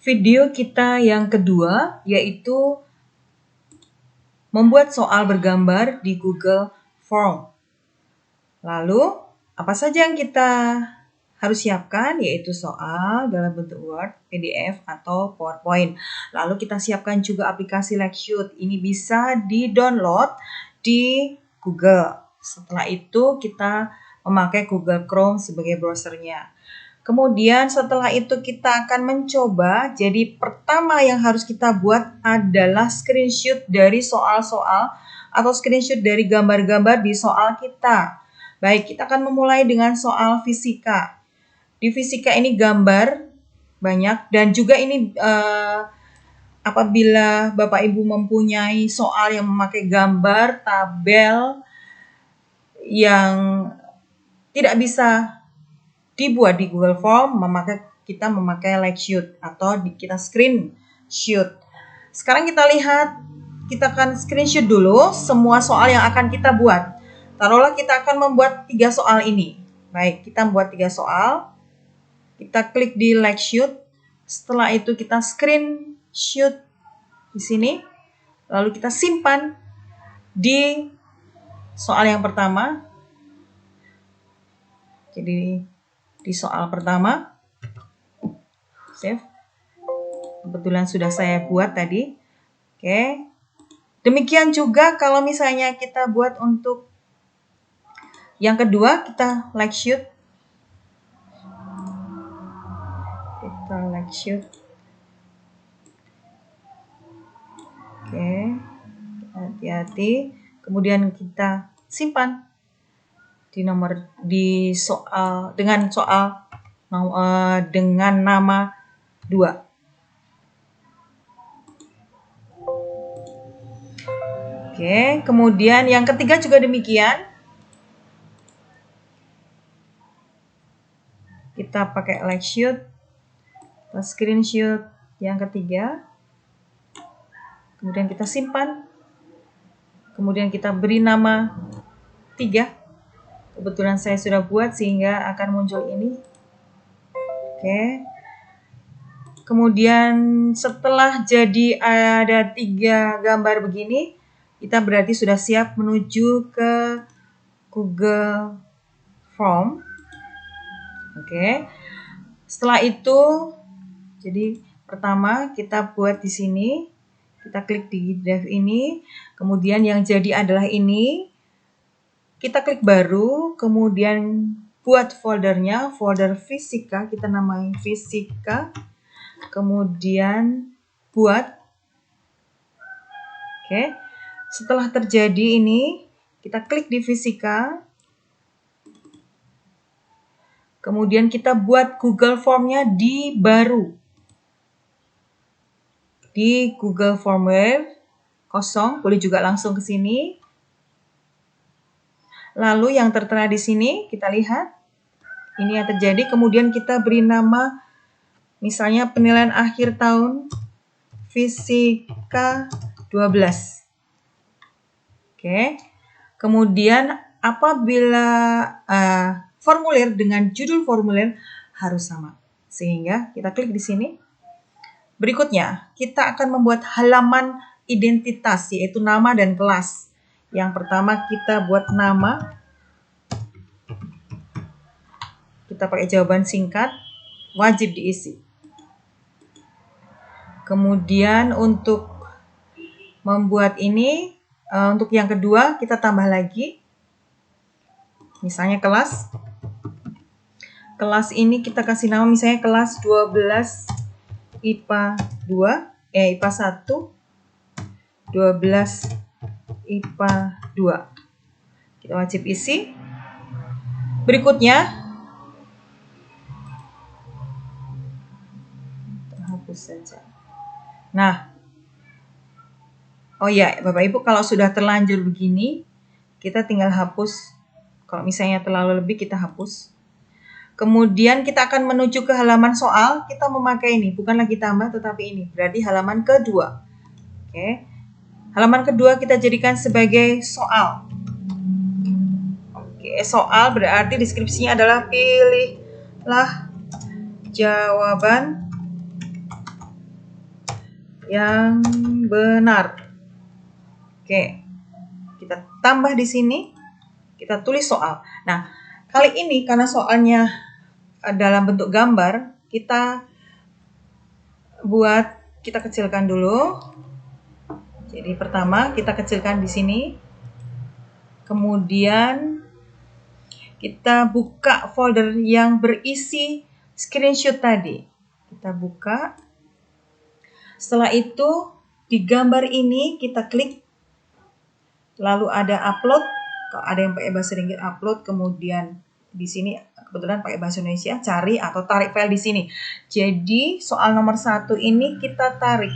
video kita yang kedua, yaitu membuat soal bergambar di Google Form. Lalu, apa saja yang kita harus siapkan, yaitu soal dalam bentuk Word, PDF, atau PowerPoint. Lalu kita siapkan juga aplikasi Lakeshoot. Ini bisa di-download di Google. Setelah itu kita memakai Google Chrome sebagai browsernya. Kemudian setelah itu kita akan mencoba. Jadi pertama yang harus kita buat adalah screenshot dari soal-soal atau screenshot dari gambar-gambar di soal kita. Baik, kita akan memulai dengan soal fisika. Di fisika ini gambar banyak dan juga ini apabila Bapak Ibu mempunyai soal yang memakai gambar, tabel yang tidak bisa dibuat di Google Form, kita memakai Lakeshoot atau kita screenshot. Sekarang kita lihat, kita akan screenshot dulu semua soal yang akan kita buat. Taruhlah kita akan membuat 3 soal ini. Baik, kita membuat 3 soal. Kita klik di Lakeshoot. Setelah itu kita screenshot di sini. Lalu kita simpan di soal yang pertama. Jadi di soal pertama. Save. Kebetulan sudah saya buat tadi. Oke. Demikian juga kalau misalnya kita buat untuk yang kedua, kita Lakeshoot. Kita Lakeshoot. Oke. Hati-hati. Kemudian kita simpan di soal dengan nama 2. Oke, kemudian yang ketiga juga demikian. Kita pakai Lakeshoot, kita screenshot yang ketiga, kemudian kita simpan, kemudian kita beri nama 3. Kebetulan saya sudah buat sehingga akan muncul ini. Oke. Kemudian setelah jadi ada 3 gambar begini, kita berarti sudah siap menuju ke Google Form. Oke. Setelah itu, jadi pertama kita buat di sini, kita klik di drive ini, kemudian yang jadi adalah ini. Kita klik baru, kemudian buat foldernya, folder fisika, kita namai fisika, kemudian buat. Oke. Setelah terjadi ini, kita klik di fisika. Kemudian kita buat Google Form-nya di baru. Di Google Formware kosong, boleh juga langsung ke sini. Lalu yang tertera di sini, kita lihat. Ini yang terjadi, kemudian kita beri nama, misalnya penilaian akhir tahun Fisika 12. Oke. Kemudian apabila formulir dengan judul formulir harus sama. Sehingga kita klik di sini. Berikutnya, kita akan membuat halaman identitas, yaitu nama dan kelas. Yang pertama kita buat nama. Kita pakai jawaban singkat, wajib diisi. Kemudian untuk membuat ini, untuk yang kedua kita tambah lagi. Misalnya kelas. Kelas ini kita kasih nama misalnya kelas 12 IPA 2, IPA 1, 12 IPA 2. Kita wajib isi. Berikutnya, hapus saja. Nah, oh ya, Bapak Ibu, kalau sudah terlanjur begini, kita tinggal hapus. Kalau misalnya terlalu lebih, kita hapus. Kemudian kita akan menuju ke halaman soal. Kita memakai ini, bukan lagi tambah, tetapi ini. Berarti halaman kedua. Oke. Halaman kedua kita jadikan sebagai soal. Oke, soal berarti deskripsinya adalah pilihlah jawaban yang benar. Oke, kita tambah di sini, kita tulis soal. Nah, kali ini karena soalnya dalam bentuk gambar, kita kecilkan dulu. Jadi pertama kita kecilkan di sini. Kemudian kita buka folder yang berisi screenshot tadi. Kita buka. Setelah itu di gambar ini kita klik. Lalu ada upload. Kalau ada yang pakai bahasa Inggris upload, kemudian di sini kebetulan pakai bahasa Indonesia, cari atau tarik file di sini. Jadi soal nomor 1 ini kita tarik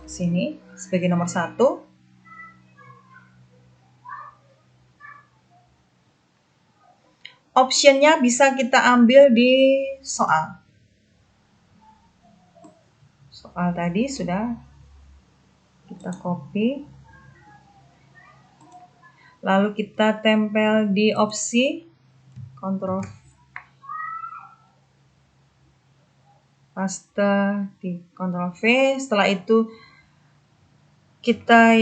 sini sebagai nomor 1. Optionnya bisa kita ambil di soal. Soal tadi sudah kita copy. Lalu kita tempel di opsi, Ctrl paste di Ctrl V. Setelah itu kita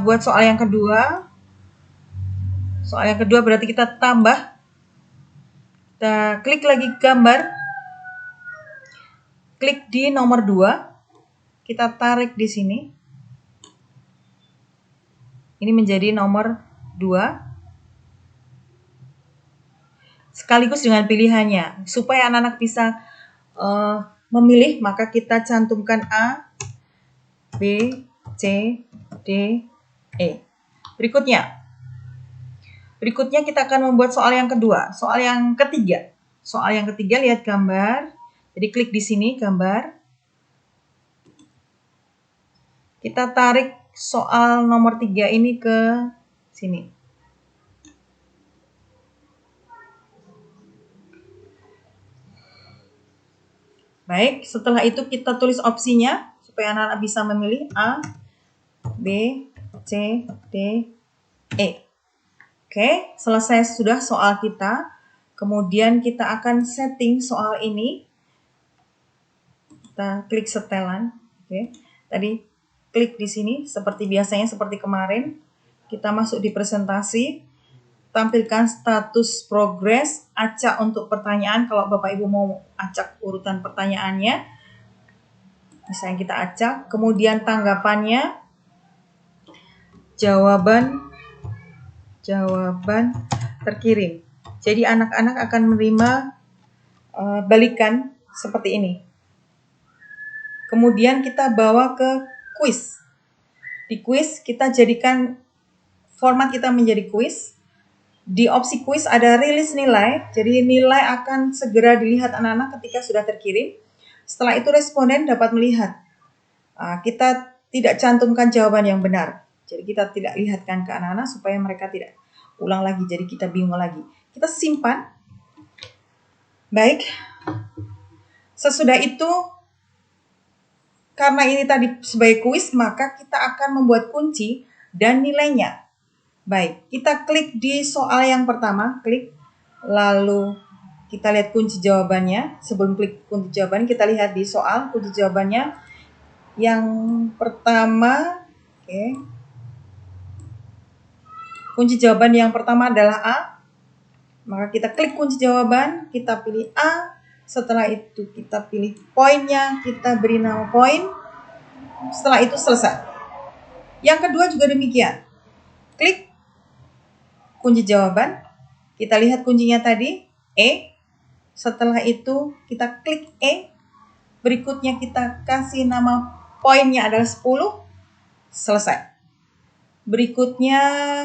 buat soal yang kedua. Soal yang kedua berarti kita tambah. Kita klik lagi gambar. Klik di nomor 2. Kita tarik di sini. Ini menjadi nomor 2. Sekaligus dengan pilihannya. Supaya anak-anak bisa memilih, maka kita cantumkan A, B, C, D, E. Berikutnya kita akan membuat soal yang kedua. Soal yang ketiga. Soal yang ketiga, lihat gambar. Jadi klik di sini gambar. Kita tarik soal nomor 3 ini ke sini. Baik, setelah itu kita tulis opsinya supaya anak-anak bisa memilih A, B, C, D, E. Oke, selesai sudah soal kita. Kemudian kita akan setting soal ini. Kita klik setelan. Oke, tadi klik di sini seperti biasanya, seperti kemarin. Kita masuk di presentasi. Tampilkan status progres, acak untuk pertanyaan. Kalau Bapak Ibu mau acak urutan pertanyaannya, misalnya kita acak. Kemudian tanggapannya, jawaban terkirim. Jadi anak-anak akan menerima balikan seperti ini. Kemudian kita bawa ke kuis. Di kuis kita jadikan format kita menjadi kuis. Di opsi kuis ada rilis nilai, jadi nilai akan segera dilihat anak-anak ketika sudah terkirim. Setelah itu responden dapat melihat. Kita tidak cantumkan jawaban yang benar. Jadi kita tidak lihatkan ke anak-anak supaya mereka tidak ulang lagi, jadi kita bingung lagi. Kita simpan. Baik. Sesudah itu, karena ini tadi sebagai kuis, maka kita akan membuat kunci dan nilainya. Baik, kita klik di soal yang pertama, klik. Lalu kita lihat kunci jawabannya. Sebelum klik kunci jawaban, kita lihat di soal kunci jawabannya. Yang pertama, oke. Kunci jawaban yang pertama adalah A. Maka kita klik kunci jawaban, kita pilih A. Setelah itu kita pilih poinnya, kita beri nama poin. Setelah itu selesai. Yang kedua juga demikian. Klik kunci jawaban, kita lihat kuncinya tadi, E. Setelah itu kita klik E. Berikutnya kita kasih nama poinnya adalah 10. Selesai. Berikutnya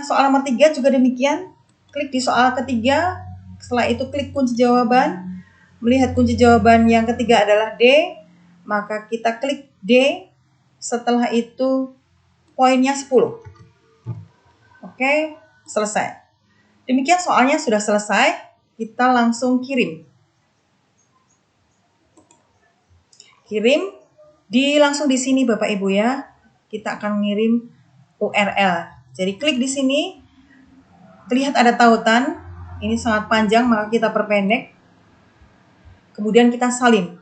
soal nomor 3 juga demikian. Klik di soal ketiga. Setelah itu klik kunci jawaban. Melihat kunci jawaban yang ketiga adalah D. Maka kita klik D. Setelah itu poinnya 10. Oke, selesai. Demikian soalnya sudah selesai, kita langsung kirim. Kirim langsung di sini Bapak Ibu ya. Kita akan mengirim URL. Jadi klik di sini, terlihat ada tautan. Ini sangat panjang, maka kita perpendek. Kemudian kita salin.